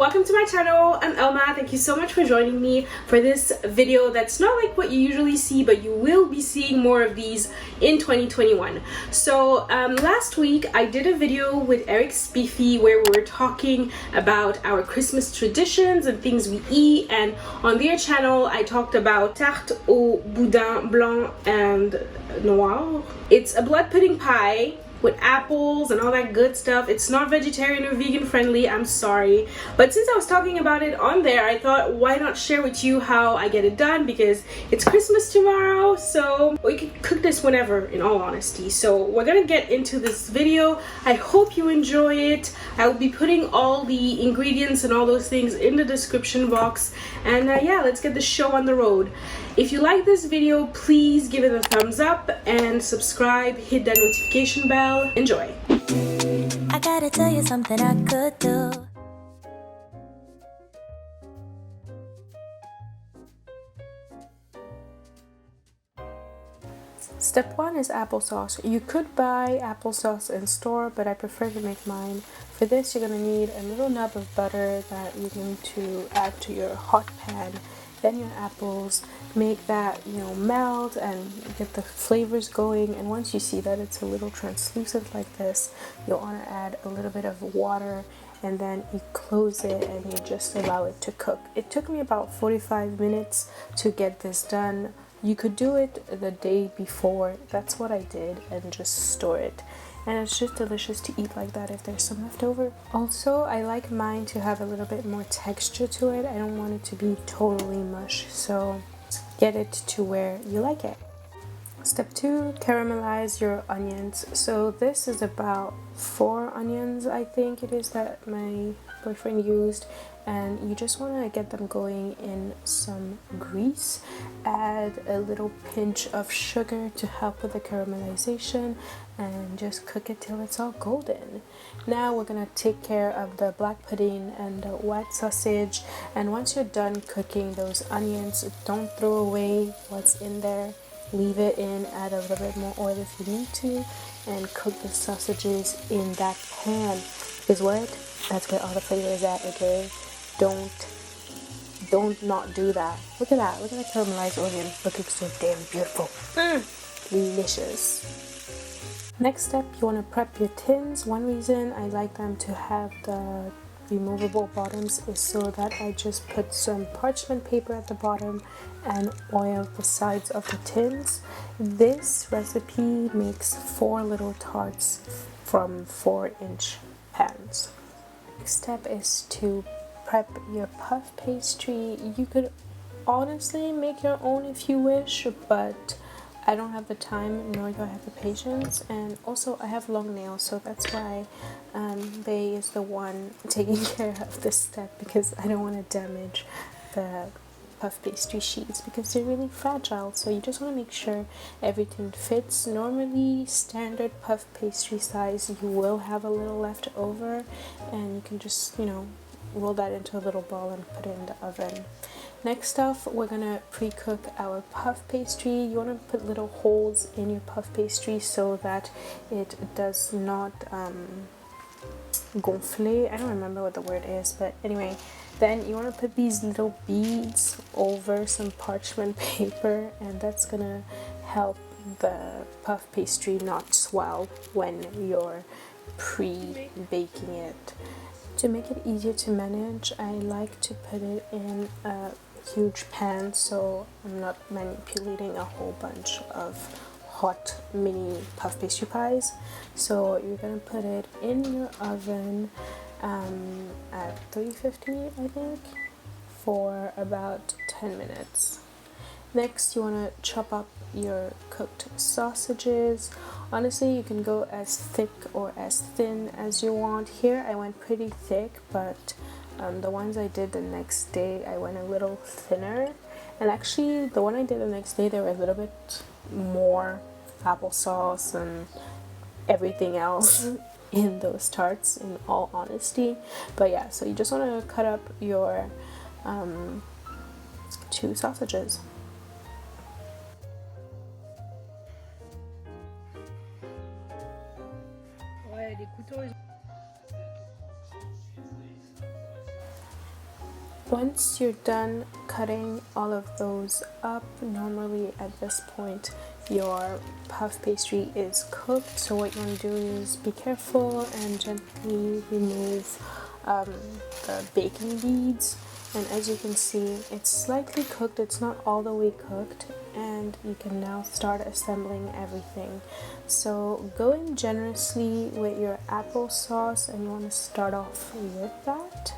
Welcome to my channel. I'm Elma. Thank you so much for joining me for this video that's not like what you usually see, but you will be seeing more of these in 2021. So last week I did a video with Eric Spiffy where we were talking about our Christmas traditions and things we eat, and on their channel I talked about tarte au boudin blanc and noir. It's a blood pudding pie with apples and all that good stuff. It's not vegetarian or vegan friendly, I'm sorry, but since I was talking about it on there, I thought why not share with you how I get it done, because it's Christmas tomorrow, so we can cook this whenever, in all honesty. So we're gonna get into this video. I hope you enjoy it. I will be putting all the ingredients and all those things in the description box, and yeah, let's get the show on the road. If you like this video, please give it a thumbs up and subscribe, hit that notification bell. Enjoy. I gotta tell you something I could do. Step 1 is applesauce. You could buy applesauce in store, but I prefer to make mine. For this, you're gonna need a little nub of butter that you're going to add to your hot pan. Then your apples, make that melt and get the flavors going, and once you see that it's a little translucent like this, you'll want to add a little bit of water, and then you close it and you just allow it to cook. It took me about 45 minutes to get this done. You could do it the day before, that's what I did, and just store it. And it's just delicious to eat like that if there's some left over. Also, I like mine to have a little bit more texture to it. I don't want it to be totally mush, so get it to where you like it. Step 2, caramelize your onions. So this is about 4 onions, I think it is, that my boyfriend used, and you just want to get them going in some grease. Add a little pinch of sugar to help with the caramelization, and just cook it till it's all golden. Now we're gonna take care of the black pudding and the white sausage, and once you're done cooking those onions, don't throw away what's in there. Leave it in, add a little bit more oil if you need to, and cook the sausages in that pan. Because what? That's where all the flavor is at, okay? Don't not do that. Look at that. Look at that caramelized onion looking so damn beautiful. Delicious. Next step, you want to prep your tins. One reason I like them to have the removable bottoms is so that I just put some parchment paper at the bottom and oil the sides of the tins. This recipe makes 4 little tarts from 4-inch pans. Next step is to prep your puff pastry. You could honestly make your own if you wish, but I don't have the time, nor do I have the patience, and also I have long nails, so that's why Bay is the one taking care of this step, because I don't want to damage the puff pastry sheets because they're really fragile. So you just want to make sure everything fits. Normally standard puff pastry size, you will have a little left over, and you can just roll that into a little ball and put it in the oven. Next off, we're gonna pre-cook our puff pastry. You want to put little holes in your puff pastry so that it does not gonfler. I don't remember what the word is, but anyway, then you want to put these little beads over some parchment paper, and that's gonna help the puff pastry not swell when you're pre-baking it. To make it easier to manage, I like to put it in a huge pan, so I'm not manipulating a whole bunch of hot mini puff pastry pies. So you're gonna put it in your oven at 350, I think, for about 10 minutes. Next, you want to chop up your cooked sausages. Honestly, you can go as thick or as thin as you want. Here I went pretty thick, but the ones I did the next day I went a little thinner, and actually the one I did the next day there were a little bit more applesauce and everything else in those tarts, in all honesty. But yeah, so you just want to cut up your 2 sausages. Once you're done cutting all of those up, normally at this point your puff pastry is cooked. So what you want to do is be careful and gently remove the baking beads. And as you can see, it's slightly cooked, it's not all the way cooked, and you can now start assembling everything. So go in generously with your applesauce, and you want to start off with that.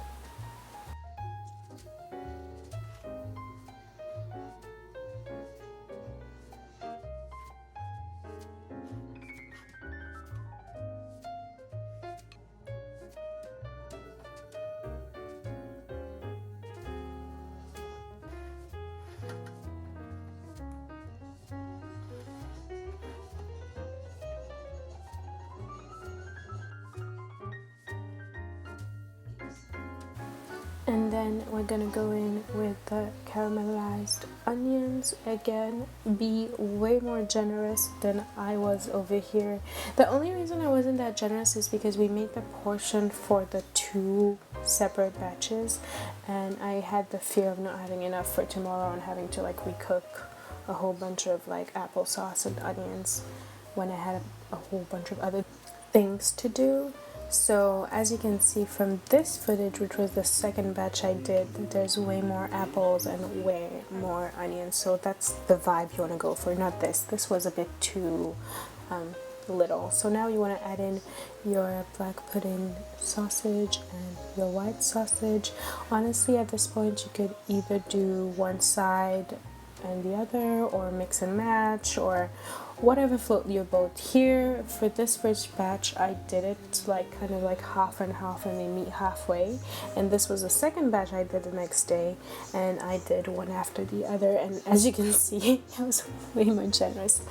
And then we're gonna go in with the caramelized onions. Again, be way more generous than I was over here. The only reason I wasn't that generous is because we made the portion for the 2 separate batches, and I had the fear of not having enough for tomorrow and having to like recook a whole bunch of like applesauce and onions when I had a whole bunch of other things to do. So as you can see from this footage, which was the second batch I did, there's way more apples and way more onions. So that's the vibe you want to go for, not this. This was a bit too little. So now you want to add in your black pudding sausage and your white sausage. Honestly, at this point you could either do one side and the other, or mix and match, or whatever float your boat. Here for this first batch I did it like kind of like half and half, and they meet halfway, and this was the second batch I did the next day, and I did one after the other. And as you can see, I was way more generous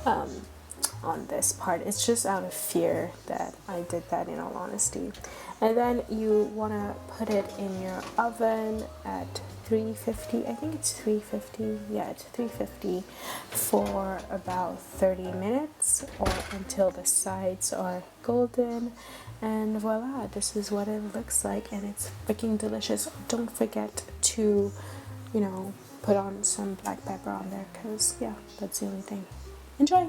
on this part. It's just out of fear that I did that, in all honesty. And then you want to put it in your oven at 350, I think it's 350, yeah, it's 350 for about 30 minutes, or until the sides are golden. And voila, this is what it looks like, and it's freaking delicious. Don't forget to, you know, put on some black pepper on there, because yeah, that's the only thing. Enjoy!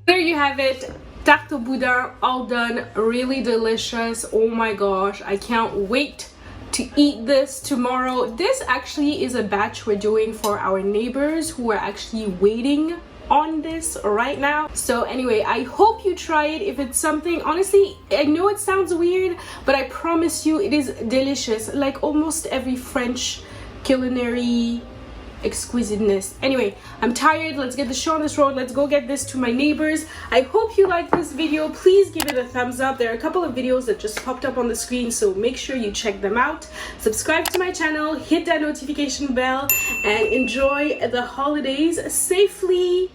There you have it, tarte au boudin, all done, really delicious. Oh my gosh, I can't wait to eat this tomorrow. This actually is a batch we're doing for our neighbors who are actually waiting on this right now. So anyway, I hope you try it. If it's something, honestly, I know it sounds weird, but I promise you it is delicious, like almost every French culinary exquisiteness. Anyway, I'm tired. Let's get the show on this road. Let's go get this to my neighbors. I hope you like this video. Please give it a thumbs up. There are a couple of videos that just popped up on the screen, so make sure you check them out. Subscribe to my channel, hit that notification bell, and enjoy the holidays safely.